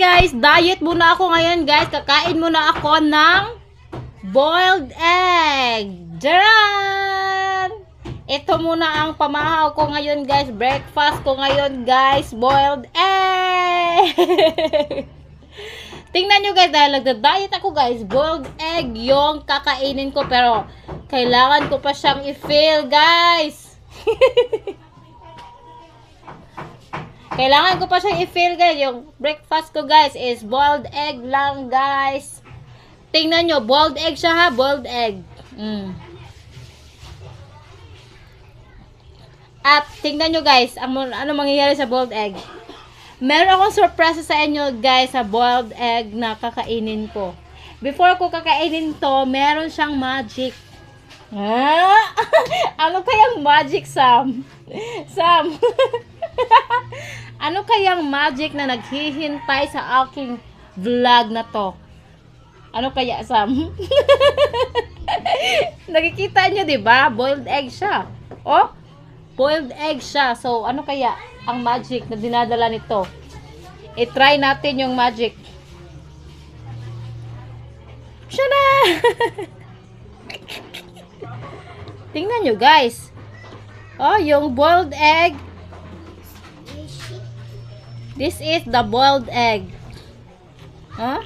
Guys, diet muna ako ngayon guys. Kakain muna ako ng boiled egg. Jaran! Ito muna ang pamahaw ko ngayon guys. Breakfast ko ngayon guys. Boiled egg. Tingnan nyo guys, dahil nagda-diet ako guys. Boiled egg yung kakainin ko. Pero kailangan ko pa siyang i-fill guys. Kailangan ko pa siyang i-fill guys. Yung breakfast ko guys is boiled egg lang guys. Tingnan nyo, boiled egg siya ha. Boiled egg. At tingnan nyo guys, ano mangyayari sa boiled egg. Meron akong surprise sa inyo guys sa boiled egg na kakainin ko. Before ko kakainin to, meron siyang magic. Ano kayang magic, Sam? Sam? Ano kayang magic na naghihintay sa aking vlog na to? Ano kaya, Sam? Nakikita nyo, diba? Boiled egg siya. Oh, boiled egg siya. So, ano kaya ang magic na dinadala nito? I-try natin yung magic. Siya na! Tingnan nyo, guys. Oh, yung boiled egg. This is the boiled egg. Huh?